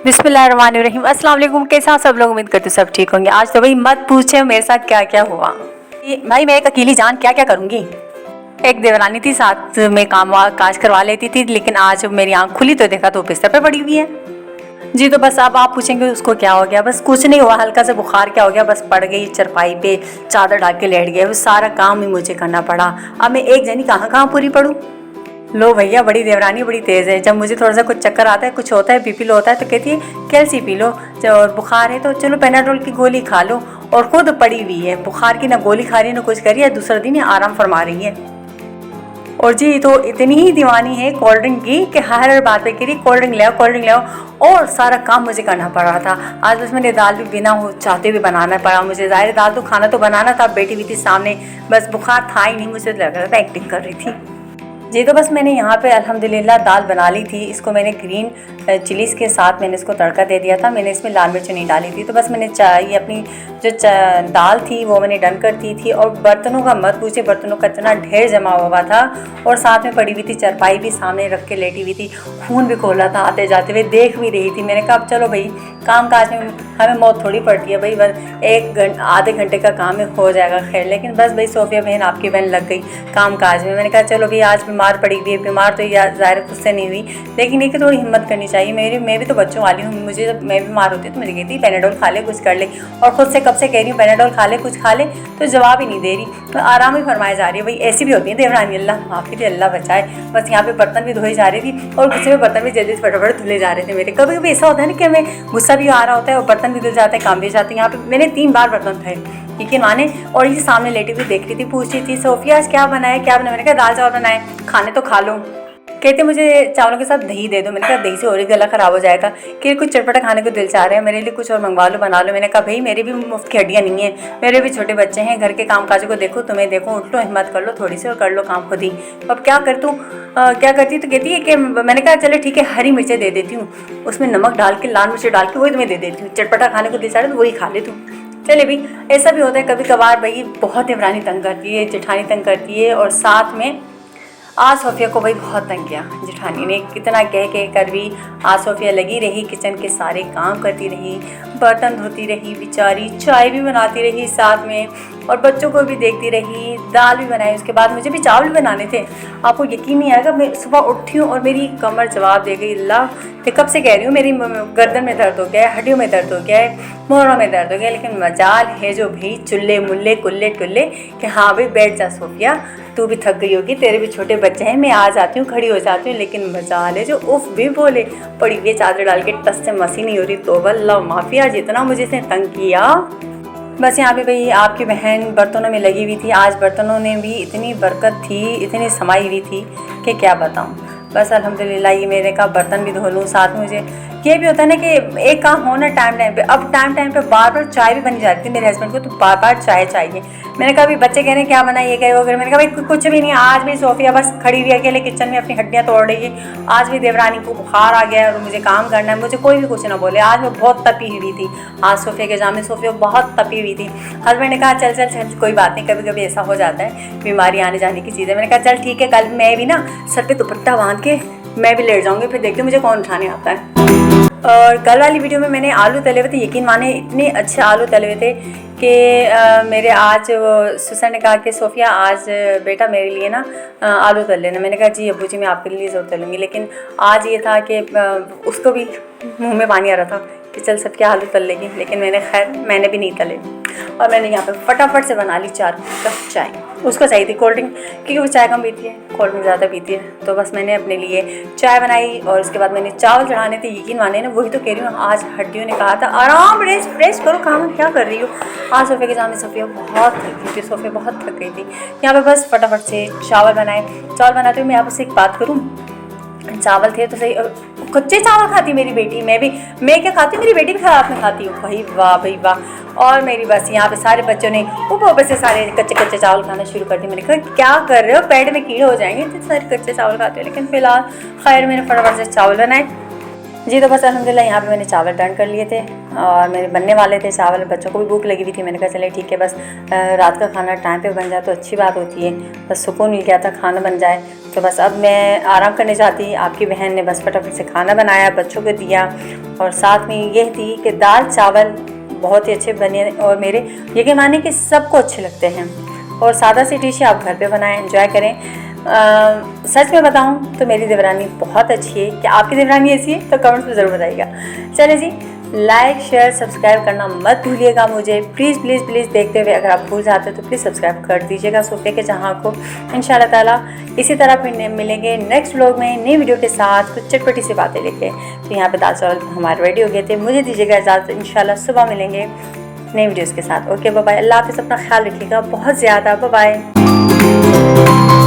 बिस्मिल्लाहिर्रहमानिर्रहीम। अस्सलाम वालेकुम। कैसे आप सब लोग? उम्मीद करते सब ठीक होंगे। आज तो भाई मत पूछे मेरे साथ क्या क्या हुआ। भाई मैं एक अकेली जान क्या क्या करूँगी। एक देवरानी थी, साथ में काम काज करवा लेती थी, लेकिन आज मेरी आंख खुली तो देखा तो बिस्तर पे पड़ी हुई है। जी तो बस अब आप पूछेंगे उसको क्या हो गया। बस कुछ नहीं हुआ, हल्का सा बुखार क्या हो गया, बस पड़ गई चरपाई पे, चादर ढाक के लेट गया। वो सारा काम ही मुझे करना पड़ा। अब मैं एक जनी कहाँ कहाँ पूरी पड़ूँ। लो भैया, बड़ी देवरानी बड़ी तेज़ है। जब मुझे थोड़ा सा कुछ चक्कर आता है, कुछ होता है, बीपी लो होता है, तो कहती है कैल्सी पी लो, और बुखार है तो चलो पेनाडोल की गोली खा लो। और खुद पड़ी हुई है, बुखार की ना गोली खा रही है ना कुछ कर रही है, दूसरा दिन ही आराम फरमा रही है। और जी तो इतनी ही दीवानी है कोल्ड ड्रिंक की कि हर बात पे कह रही कोल्ड ड्रिंक ले आओ, कोल्ड ड्रिंक ले आओ। और सारा काम मुझे करना पड़ रहा था। आज बस मैंने दाल भी बिना चाहते हुए बनाना पड़ा मुझे। ज़ाहिर दाल तो खाना तो बनाना था, बैठी हुई थी सामने, बस बुखार था ही नहीं, मुझे लग रहा था एक्टिंग कर रही थी। जी तो बस मैंने यहाँ पे अल्हम्दुलिल्लाह दाल बना ली थी। इसको मैंने ग्रीन चिलीज़ के साथ मैंने इसको तड़का दे दिया था। मैंने इसमें लाल मिर्च नहीं डाली थी। तो बस मैंने ये अपनी जो दाल थी वो मैंने डन कर दी थी। और बर्तनों का मत पूछे, बर्तनों का इतना ढेर जमा हुआ था। और साथ में पड़ी हुई थी चरपाई भी सामने रख के लेटी हुई थी। खून भी खोला था, आते जाते हुए देख भी रही थी। मैंने कहा अब चलो भाई, काम काज में हमें मौत थोड़ी पड़ती है भाई, बस आधे घंटे का काम में हो जाएगा खैर। लेकिन बस भाई सोफिया बहन आपकी बहन लग गई काम काज में। मैंने कहा चलो भाई, आज बीमार पड़ी हुई है, बीमार तो ज़ाहिर खुद से नहीं हुई, लेकिन एक थोड़ी हिम्मत करनी चाहिए। मैं भी तो बच्चों वाली हूँ। मुझे जब मैं बीमार होती तो मुझे कहती पेनाडोल खा ले, कुछ कर ले। और खुद से कब से कह रही हूँ पेनाडोल खा ले, कुछ खा ले, तो जवाब ही नहीं दे रही। तो आराम ही फरमाई जा रही है। भाई ऐसी भी होती है देवरानी, अल्लाह माफ़ी दे, अल्लाह बचाए। बस यहाँ पे बर्तन भी धोई जा रही थी और गुस्से में बर्तन भी जल्दी से फटाफट धुले जा रहे थे मेरे। कभी कभी ऐसा होता है ना कि हमें गुस्सा भी आ रहा होता है और बर्तन भी धुल जाते हैं, काम भी जाते हैं। यहाँ पे मैंने 3 बार बर्तन धोए, यकीन माने। और ये सामने लेटी हुई देख रही थी, पूछ रही थी सोफिया आज क्या बनाया क्या बनाया। मैंने कहा दाल चावल बनाए, खाने तो खा लो। कहते मुझे चावलों के साथ दही दे दो। मैंने कहा दही से और ही गला ख़राब हो जाएगा। कि कुछ चटपटा खाने को दिल चाह रहे हैं, मेरे लिए कुछ और मंगवा लो, बना लो। मैंने कहा भाई मेरी भी मुफ्त की हड्डियाँ नहीं है, मेरे भी छोटे बच्चे हैं, घर के काम काजों को देखो, तुम्हें देखो, उठ लो, हिम्मत कर लो थोड़ी सी और कर लो काम खुद ही। अब क्या कर तू क्या करती तो कहती है कि मैंने कहा चलो ठीक है, हरी मिर्चें दे देती हूँ, उसमें नमक डाल के, लाल मिर्च डाल के वही तुम्हें दे देती हूँ। चटपटा खाने को दिल चाह रहा है तो वही खा ले तू। चले भाई, ऐसा भी होता है कभी कभार भाई। बहुत देवरानी तंग करती है, जेठानी तंग करती है। और साथ में आज सोफिया को भाई बहुत तंग किया जेठानी ने। कितना कह कर भी आज सोफिया लगी रही, किचन के सारे काम करती रही, बर्तन धोती रही बेचारी, चाय भी बनाती रही साथ में, और बच्चों को भी देखती रही, दाल भी बनाई। उसके बाद मुझे भी चावल भी बनाने थे। आपको यकीन नहीं आएगा, मैं सुबह उठी हूँ और मेरी कमर जवाब दे गई। अल्लाह, मैं कब से कह रही हूँ मेरी गर्दन में दर्द हो गया है, हड्डियों में दर्द हो गया है, मोहरों में दर्द हो गया। लेकिन मजाल है जो भाई चुल्ले मुल्ले कुल्ले टुल्ले कि हाँ भाई बैठ जा सोफिया, तू भी थक गई होगी, तेरे भी छोटे बच्चे हैं, मैं आ जाती हूँ, खड़ी हो जाती हूँ। लेकिन मजाल है जो उफ भी बोले, पड़ी हुई चादर डाल के टस से मसी नहीं हो रही। तो अल्लाह माफिया, जितना मुझे इसने तंग किया। बस यहाँ पे भाई आपकी बहन बर्तनों में लगी हुई थी। आज बर्तनों ने भी इतनी बरकत थी, इतनी समाई हुई थी कि क्या बताऊँ। बस अल्हम्दुलिल्लाह ये मेरे का बर्तन भी धो लूँ। साथ में मुझे ये भी होता है ना कि एक काम हो ना टाइम पे। अब टाइम पे बार बार चाय भी बनी जाती थी मेरे हस्बैंड को, तो बार बार चाय चाहिए। मैंने कहा भाई बच्चे कह रहे हैं क्या बनाए, ये कह वो कह। मैंने कहा भाई कुछ भी नहीं। आज भी सोफिया बस खड़ी हुई अकेले किचन में अपनी हड्डियाँ तोड़ रही है। आज भी देवरानी को बुखार आ गया है और मुझे काम करना है, मुझे कोई भी कुछ ना बोले। आज मैं बहुत तपी हुई थी, आज सोफिया के सामने सोफिया बहुत तपी हुई थी। हस्बैंड ने कहा चल चल चल कोई बात नहीं, कभी कभी ऐसा हो जाता है, बीमारी आने जाने की चीज़ है। मैंने कहा चल ठीक है, कल मैं भी ना सर पे दुपट्टा बांध के मैं भी लेट जाऊँगी, फिर देखती हूँ मुझे कौन उठाने आता है। और कल वाली वीडियो में मैंने आलू तले हुए थे, यकीन माने इतने अच्छे आलू तले हुए थे कि मेरे आज सुसर ने कहा कि सोफिया आज बेटा मेरे लिए ना आलू तल लेना। मैंने कहा जी अब्बू जी मैं आपके लिए ज़रूर तलूँगी। लेकिन आज ये था कि उसको भी मुंह में पानी आ रहा था कि चल सब क्या आलू तल लेगी। लेकिन मैंने भी नहीं तले और मैंने यहाँ पे फटाफट से बना ली 4 कप चाय। उसको चाहिए थी कोल्ड ड्रिंक, क्योंकि वो चाय कम पीती है, कोल्ड ड्रिंक ज़्यादा पीती है। तो बस मैंने अपने लिए चाय बनाई और उसके बाद मैंने चावल चढ़ाने थे। यकीन माने ना, वही तो कह रही हूँ, आज हड्डियों ने कहा था आराम रेस्ट करो, काम क्या कर रही हो। आज सोफे के सामने सोफिया बहुत थक गई थी, सोफिया बहुत थक गई थी। यहाँ पे बस फटाफट से चावल बनाए। चावल बनाते हुए मैं आपसे एक बात करूँ, चावल थे तो सही, कच्चे चावल खाती मेरी बेटी। मैं क्या खाती हूँ, मेरी बेटी भी खराब में खाती हूँ। भाई वाह। और मेरी बस यहाँ पे सारे बच्चों ने ऊपर से सारे कच्चे चावल खाना शुरू कर दिए। मैंने कहा क्या कर रहे हो, पेट में कीड़े हो जाएंगे तो सारे कच्चे चावल खाते हो। लेकिन फिलहाल खैर मैंने फटाफट से चावल बनाए। जी तो बस अल्हम्दुलिल्लाह यहाँ पे मैंने चावल टर्न कर लिए थे। और मेरे बनने वाले थे चावल, बच्चों को भी भूख लगी हुई थी। मैंने कहा चले ठीक है, बस रात का खाना टाइम पे बन जाए तो अच्छी बात होती है। बस सुकून मिल गया था, खाना बन जाए तो बस अब मैं आराम करने जाती। आपकी बहन ने बस फटाफट से खाना बनाया, बच्चों को दिया, और साथ में यह थी कि दाल चावल बहुत ही अच्छे बने और मेरे यकीन माने कि सबको अच्छे लगते हैं। और सादा सी डिश आप घर पे बनाएं, एंजॉय करें। सच में बताऊं तो मेरी देवरानी बहुत अच्छी है। क्या आपकी देवरानी ऐसी है? तो कमेंट्स में ज़रूर बताइएगा। चलिए जी, लाइक शेयर सब्सक्राइब करना मत भूलिएगा मुझे, प्लीज़ प्लीज़ प्लीज़। देखते हुए अगर आप भूल जाते तो प्लीज़ सब्सक्राइब कर दीजिएगा सोफे के जहाँ को। इंशाल्लाह ताला इसी तरह फिर मिलेंगे नेक्स्ट व्लॉग में नई वीडियो के साथ, कुछ चटपटी सी बातें लेके। तो यहाँ पे दाल चावल हमारे रेडी हो गए थे। मुझे दीजिएगा इजाज़त, इंशाल्लाह सुबह मिलेंगे नई वीडियोज़ के साथ। ओके बाय बाय, अल्लाह हाफ़िज़, अपना ख्याल रखिएगा बहुत ज़्यादा। Bye bye.